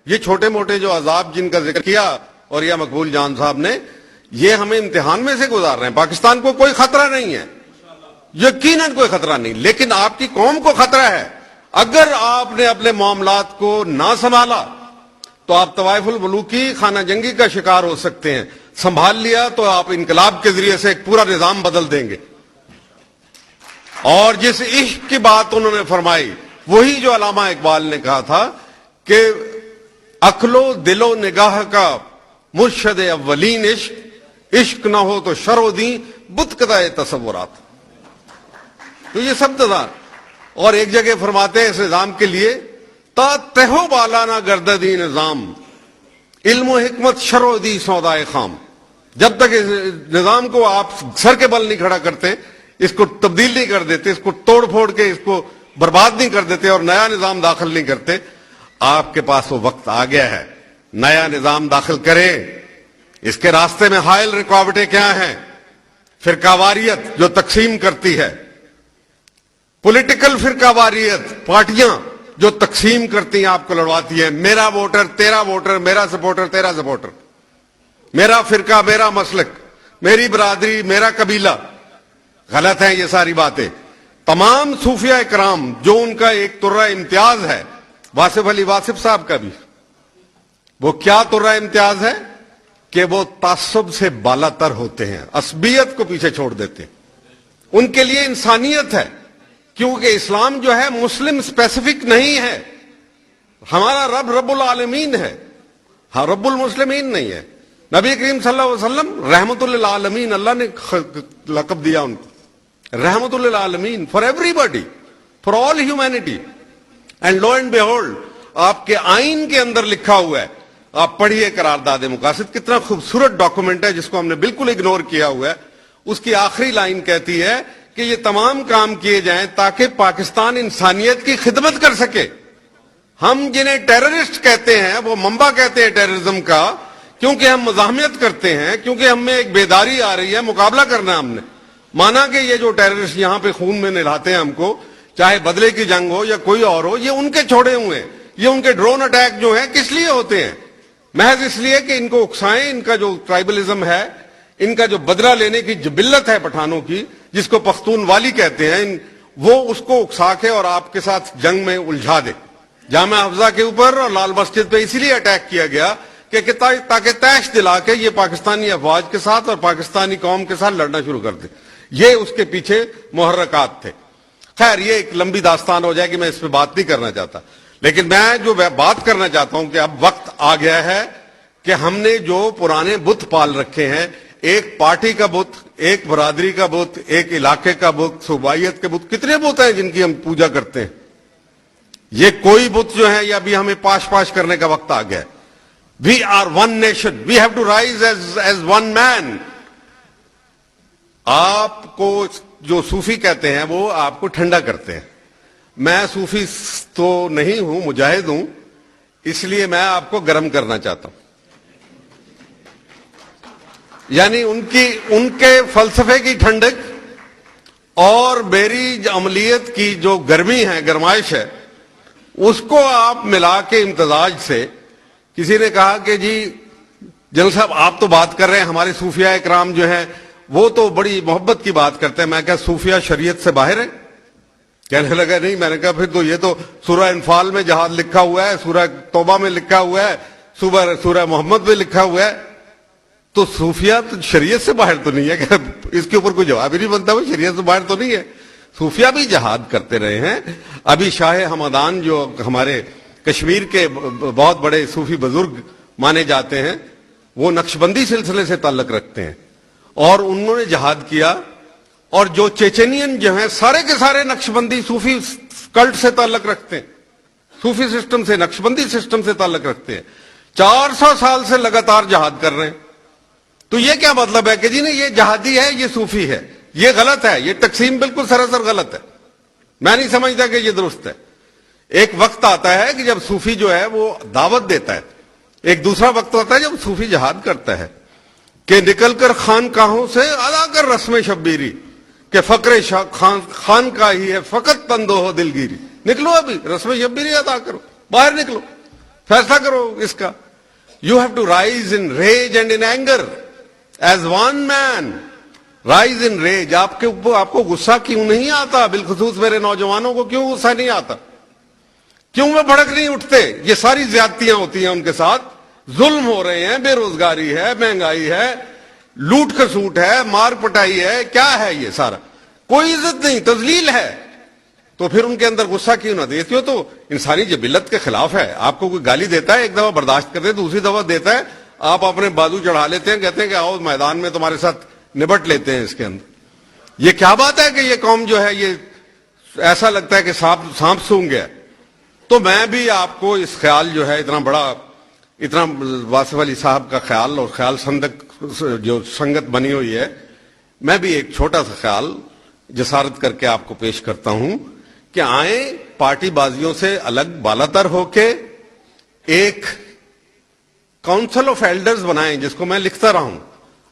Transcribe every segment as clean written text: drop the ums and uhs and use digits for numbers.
یہ چھوٹے موٹے جو عذاب جن کا ذکر کیا اور یہ مقبول جان صاحب نے، یہ ہمیں امتحان میں سے گزار رہے ہیں. پاکستان کو کوئی خطرہ نہیں ہے، یقیناً کوئی خطرہ نہیں، لیکن آپ کی قوم کو خطرہ ہے. اگر آپ نے اپنے معاملات کو نہ سنبھالا تو آپ طوائف الملوکی خانہ جنگی کا شکار ہو سکتے ہیں. سنبھال لیا تو آپ انقلاب کے ذریعے سے ایک پورا نظام بدل دیں گے. اور جس عشق کی بات انہوں نے فرمائی، وہی جو علامہ اقبال نے کہا تھا کہ عقل و دل و نگاہ کا مرشد اولین عشق، عشق نہ ہو تو شر و دین بت قطع تصورات. تو یہ سب تضاد. اور ایک جگہ فرماتے ہیں اس نظام کے لیے، تا تہو بالا نہ گرددی نظام، علم و حکمت شر و دی سودائے خام. جب تک اس نظام کو آپ سر کے بل نہیں کھڑا کرتے، اس کو تبدیل نہیں کر دیتے، اس کو توڑ پھوڑ کے اس کو برباد نہیں کر دیتے اور نیا نظام داخل نہیں کرتے، آپ کے پاس وہ وقت آ گیا ہے. نیا نظام داخل کریں. اس کے راستے میں حائل رکاوٹیں کیا ہیں؟ فرقہ واریت جو تقسیم کرتی ہے، پولیٹیکل فرقہ واریت، پارٹیاں جو تقسیم کرتی ہیں، آپ کو لڑواتی ہیں. میرا ووٹر تیرا ووٹر، میرا سپورٹر تیرا سپورٹر، میرا فرقہ میرا مسلک، میری برادری میرا قبیلہ. غلط ہیں یہ ساری باتیں. تمام صوفیہ اکرام جو ان کا ایک ترہ امتیاز ہے، واصف علی واصف صاحب کا بھی، وہ کیا ترہ امتیاز ہے کہ وہ تعصب سے بالا تر ہوتے ہیں، عصبیت کو پیچھے چھوڑ دیتے ہیں. ان کے لیے انسانیت ہے، کیونکہ اسلام جو ہے مسلم اسپیسیفک نہیں ہے. ہمارا رب رب العالمین ہے، ہاں رب المسلمین نہیں ہے. نبی کریم صلی اللہ علیہ وسلم رحمت للعالمین، اللہ نے لقب دیا ان کو رحمت للعالمین، for everybody, for all humanity. And lo and behold آپ کے آئین کے اندر لکھا ہوا ہے. آپ پڑھیے قرارداد مقاصد، کتنا خوبصورت ڈاکومنٹ ہے جس کو ہم نے بالکل اگنور کیا ہوا ہے. اس کی آخری لائن کہتی ہے کہ یہ تمام کام کیے جائیں تاکہ پاکستان انسانیت کی خدمت کر سکے. ہم جنہیں ٹیررسٹ کہتے ہیں، وہ منبع کہتے ہیں ٹیررزم کا، کیونکہ ہم مزاحمت کرتے ہیں، کیونکہ ہم میں ایک بیداری آ رہی ہے، مقابلہ کرنا ہے. ہم نے مانا کہ یہ جو ٹیررسٹ یہاں پہ خون میں نہلاتے ہیں ہم کو، چاہے بدلے کی جنگ ہو یا کوئی اور ہو، یہ ان کے چھوڑے ہوئے ہیں. یہ ان کے ڈرون اٹیک جو ہیں کس لیے ہوتے ہیں؟ محض اس لیے کہ ان کو اکسائیں. ان کا جو ٹرائبلزم ہے، ان کا جو بدلہ لینے کی جبلت ہے پٹھانوں کی، جس کو پختون والی کہتے ہیں، وہ اس کو اکسا کے اور آپ کے ساتھ جنگ میں الجھا دے. جامع حفظہ کے اوپر اور لال مسجد پہ اسی لیے اٹیک کیا گیا کہ تاکہ تیش دلا کے یہ پاکستانی افواج کے ساتھ اور پاکستانی قوم کے ساتھ لڑنا شروع کر دے. یہ اس کے پیچھے محرکات تھے. خیر یہ ایک لمبی داستان ہو جائے کہ میں اس پہ بات نہیں کرنا چاہتا، لیکن میں جو بات کرنا چاہتا ہوں کہ اب وقت آ گیا ہے کہ ہم نے جو پرانے بت پال رکھے ہیں، ایک پارٹی کا بت، ایک برادری کا بت، ایک علاقے کا بت، صوبائیت کے بت، کتنے بت ہیں جن کی ہم پوجا کرتے ہیں. یہ کوئی بت جو ہے یہ ابھی ہمیں پاش کرنے کا وقت آ گیا ہے. We are one nation. We have to rise as one man. آپ کو جو صوفی کہتے ہیں وہ آپ کو ٹھنڈا کرتے ہیں. میں صوفی تو نہیں ہوں، مجاہد ہوں، اس لیے میں آپ کو گرم کرنا چاہتا ہوں. یعنی ان کے فلسفے کی ٹھنڈک اور میری عملیت کی جو گرمی ہے، گرمائش ہے، اس کو آپ ملا کے امتزاج سے. کسی نے کہا کہ جی جنرل صاحب آپ تو بات کر رہے ہیں، ہمارے صوفیہ اکرام جو ہیں وہ تو بڑی محبت کی بات کرتے ہیں. میں کہا صوفیہ شریعت سے باہر ہے؟ کہنے لگا نہیں. میں نے کہا پھر تو یہ تو سورہ انفال میں جہاد لکھا ہوا ہے، سورہ توبہ میں لکھا ہوا ہے، سورہ محمد میں لکھا ہوا ہے، تو صوفیہ تو شریعت سے باہر تو نہیں ہے. کہ اس کے اوپر کوئی جواب ہی نہیں بنتا، وہ شریعت سے باہر تو نہیں ہے. صوفیہ بھی جہاد کرتے رہے ہیں. ابھی شاہ ہمدان جو ہمارے کشمیر کے بہت بڑے صوفی بزرگ مانے جاتے ہیں، وہ نقشبندی سلسلے سے تعلق رکھتے ہیں اور انہوں نے جہاد کیا. اور جو چیچینین جو ہیں سارے کے سارے نقشبندی صوفی کلٹ سے تعلق رکھتے ہیں، صوفی سسٹم سے، نقشبندی سسٹم سے تعلق رکھتے ہیں. 400 سال سے لگاتار جہاد کر رہے ہیں. تو یہ کیا مطلب ہے کہ جی نہیں یہ جہادی ہے، یہ صوفی ہے؟ یہ غلط ہے. یہ تقسیم بالکل سراسر غلط ہے. میں نہیں سمجھتا کہ یہ درست ہے. ایک وقت آتا ہے کہ جب صوفی جو ہے وہ دعوت دیتا ہے، ایک دوسرا وقت آتا ہے جب صوفی جہاد کرتا ہے کہ نکل کر خانقاہوں سے ادا کر رسم شبیری، کہ فقر خان کا ہی ہے فقط تندو ہو دلگیری. نکلو ابھی رسم شبیری ادا کرو، باہر نکلو. فیصلہ کرو اس کا. You have to rise in rage and in anger as one man. Rise in rage. آپ کو غصہ کیوں نہیں آتا؟ بالخصوص میرے نوجوانوں کو کیوں غصہ نہیں آتا؟ کیوں وہ بھڑک نہیں اٹھتے؟ یہ ساری زیادتیاں ہوتی ہیں ان کے ساتھ، ظلم ہو رہے ہیں، بے روزگاری ہے، مہنگائی ہے، لوٹ کھسوٹ ہے، مار پٹائی ہے، کیا ہے یہ سارا؟ کوئی عزت نہیں، تذلیل ہے. تو پھر ان کے اندر غصہ کیوں نہ دیتی ہو؟ تو انسانی جبلت کے خلاف ہے. آپ کو کوئی گالی دیتا ہے، ایک دفعہ برداشت کرتے، دوسری دفعہ دیتا ہے، آپ اپنے بازو چڑھا لیتے ہیں، کہتے ہیں کہ آؤ میدان میں تمہارے ساتھ نبٹ لیتے ہیں اس کے اندر. یہ کیا بات ہے کہ یہ قوم جو ہے یہ ایسا لگتا ہے کہ سانپ سونگ گیا. تو میں بھی آپ کو اس خیال جو ہے اتنا بڑا، اتنا واصف علی صاحب کا خیال اور خیال جو سنگت بنی ہوئی ہے، میں بھی ایک چھوٹا سا خیال جسارت کر کے آپ کو پیش کرتا ہوں کہ آئیں پارٹی بازیوں سے الگ بالاتر ہو کے ایک کاؤنسل آف ایلڈرز بنائیں، جس کو میں لکھتا رہا ہوں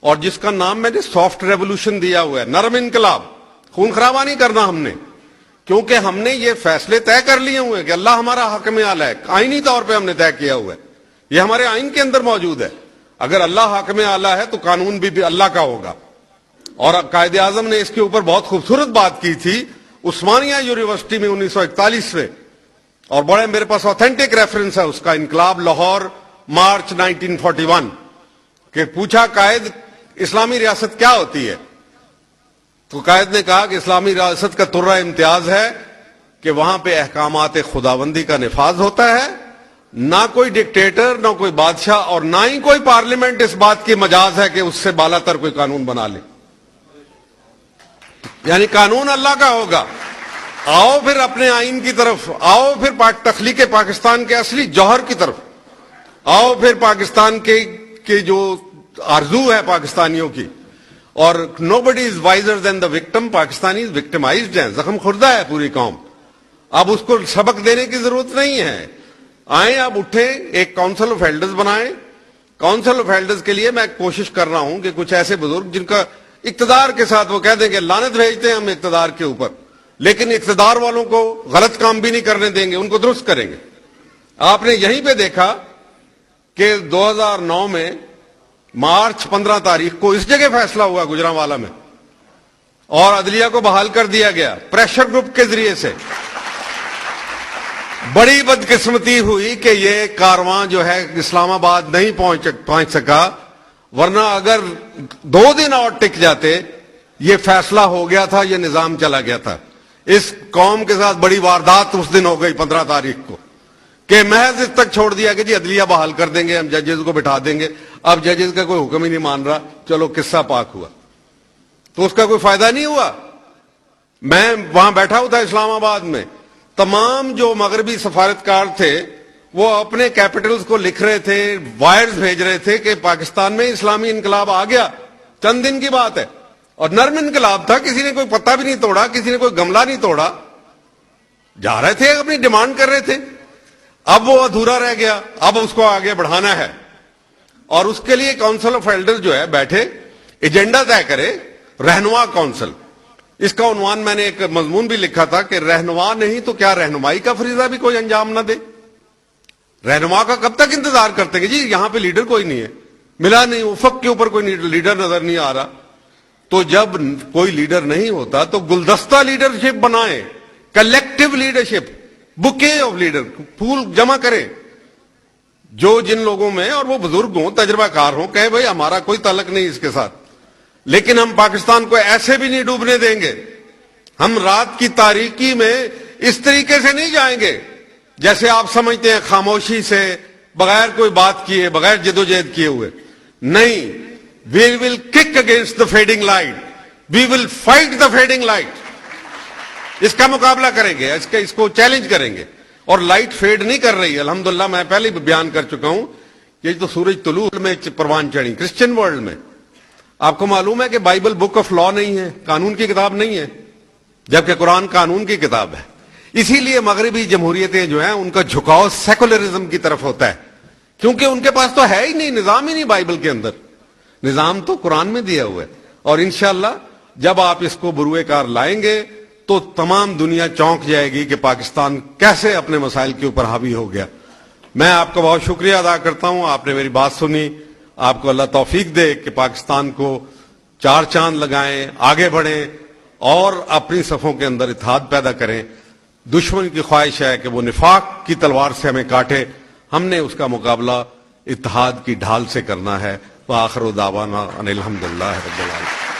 اور جس کا نام میں نے سافٹ ریولوشن دیا ہوا ہے، نرم انقلاب. خون خرابہ نہیں کرنا ہم نے، کیونکہ ہم نے یہ فیصلے طے کر لیے ہوئے ہیں کہ اللہ ہمارا حاکم اعلیٰ ہے. آئینی طور پہ ہم نے طے کیا ہوا ہے، یہ ہمارے آئین کے اندر موجود ہے. اگر اللہ حاکم اعلیٰ ہے تو قانون بھی اللہ کا ہوگا. اور قائد اعظم نے اس کے اوپر بہت خوبصورت بات کی تھی عثمانیہ یونیورسٹی میں 1941 میں، اور بڑے میرے پاس آتھینٹک ریفرنس ہے اس کا، انقلاب لاہور مارچ 1941، کہ پوچھا قائد اسلامی ریاست کیا ہوتی ہے؟ تو قائد نے کہا کہ اسلامی ریاست کا ترہ امتیاز ہے کہ وہاں پہ احکامات خداوندی کا نفاذ ہوتا ہے، نہ کوئی ڈکٹیٹر، نہ کوئی بادشاہ، اور نہ ہی کوئی پارلیمنٹ اس بات کی مجاز ہے کہ اس سے بالا تر کوئی قانون بنا لے. یعنی قانون اللہ کا ہوگا. آؤ پھر اپنے آئین کی طرف آؤ، پھر تخلیق پاکستان کے اصلی جوہر کی طرف آؤ، پھر پاکستان کے جو آرزو ہے پاکستانیوں کی. اور nobody is wiser than the victim. Pakistani victimised ہیں، زخم خوردہ ہے پوری قوم. اب اس کو سبق دینے کی ضرورت نہیں ہے. آئیں اب اٹھیں، ایک کاؤنسل آف ایلڈرز بنائیں. کاؤنسل آف ایلڈرز کے لیے میں کوشش کر رہا ہوں کہ کچھ ایسے بزرگ جن کا اقتدار کے ساتھ وہ کہہ دیں کہ لعنت بھیجتے ہیں ہم اقتدار کے اوپر، لیکن اقتدار والوں کو غلط کام بھی نہیں کرنے دیں گے، ان کو درست کریں گے. آپ نے یہیں پہ دیکھا کہ 2009 میں مارچ 15 تاریخ کو اس جگہ فیصلہ ہوا گجرانوالہ میں، اور عدلیہ کو بحال کر دیا گیا پریشر گروپ کے ذریعے سے. بڑی بدقسمتی ہوئی کہ یہ کارواں جو ہے اسلام آباد نہیں پہنچ سکا، ورنہ اگر 2 دن اور ٹک جاتے یہ فیصلہ ہو گیا تھا، یہ نظام چلا گیا تھا. اس قوم کے ساتھ بڑی واردات اس دن ہو گئی 15 تاریخ کو، کہ محض اس تک چھوڑ دیا کہ جی عدلیہ بحال کر دیں گے، ہم ججز کو بٹھا دیں گے. اب ججز کا کوئی حکم ہی نہیں مان رہا، چلو قصہ پاک ہوا. تو اس کا کوئی فائدہ نہیں ہوا. میں وہاں بیٹھا ہوا تھا اسلام آباد میں، تمام جو مغربی سفارتکار تھے وہ اپنے کیپٹلز کو لکھ رہے تھے، وائرز بھیج رہے تھے کہ پاکستان میں اسلامی انقلاب آ گیا. چند دن کی بات ہے، اور نرم انقلاب تھا، کسی نے کوئی پتا بھی نہیں توڑا، کسی نے کوئی گملہ نہیں توڑا. جا رہے تھے، اپنی ڈیمانڈ کر رہے تھے. اب وہ ادھورا رہ گیا، اب اس کو آگے بڑھانا ہے. اور اس کے لیے کاؤنسل آف ایلڈر جو ہے بیٹھے، ایجنڈا طے کرے، رہنما کاؤنسل. اس کا عنوان میں نے ایک مضمون بھی لکھا تھا کہ رہنما نہیں تو کیا رہنمائی کا فریضہ بھی کوئی انجام نہ دے. رہنما کا کب تک انتظار کرتے کہ جی یہاں پہ لیڈر کوئی نہیں ہے، ملا نہیں، افق کے اوپر کوئی لیڈر نظر نہیں آ رہا. تو جب کوئی لیڈر نہیں ہوتا تو گلدستہ لیڈرشپ بنائیں، کلیکٹو لیڈرشپ، بکے آف لیڈر، پھول جمع کریں جو جن لوگوں میں، اور وہ بزرگ ہوں، تجربہ کار ہوں، کہے بھائی ہمارا کوئی تعلق نہیں اس کے ساتھ، لیکن ہم پاکستان کو ایسے بھی نہیں ڈوبنے دیں گے. ہم رات کی تاریکی میں اس طریقے سے نہیں جائیں گے جیسے آپ سمجھتے ہیں، خاموشی سے، بغیر کوئی بات کیے، بغیر جدوجہد کیے ہوئے. نہیں، we will kick against the fading light, we will fight the fading light. اس کا مقابلہ کریں گے، اس کو چیلنج کریں گے. اور لائٹ فیڈ نہیں کر رہی. الحمدللہ میں پہلے بھی بیان کر چکا ہوں کہ تو سورج طلوع میں پروان چڑھی کرسچن ورلڈ میں. آپ کو معلوم ہے کہ بائبل بک آف لا نہیں ہے، قانون کی کتاب نہیں ہے، جبکہ قرآن قانون کی کتاب ہے. اسی لیے مغربی جمہوریتیں جو ہیں ان کا جھکاؤ سیکولرزم کی طرف ہوتا ہے، کیونکہ ان کے پاس تو ہے ہی نہیں، نظام ہی نہیں بائبل کے اندر. نظام تو قرآن میں دیا ہوا ہے. اور انشاءاللہ جب آپ اس کو بروئے کار لائیں گے تو تمام دنیا چونک جائے گی کہ پاکستان کیسے اپنے مسائل کے اوپر حاوی ہو گیا. میں آپ کا بہت شکریہ ادا کرتا ہوں، آپ نے میری بات سنی. آپ کو اللہ توفیق دے کہ پاکستان کو چار چاند لگائیں، آگے بڑھیں اور اپنی صفوں کے اندر اتحاد پیدا کریں. دشمن کی خواہش ہے کہ وہ نفاق کی تلوار سے ہمیں کاٹے، ہم نے اس کا مقابلہ اتحاد کی ڈھال سے کرنا ہے. وآخر دعوانا ان الحمدللہ رب العالمین.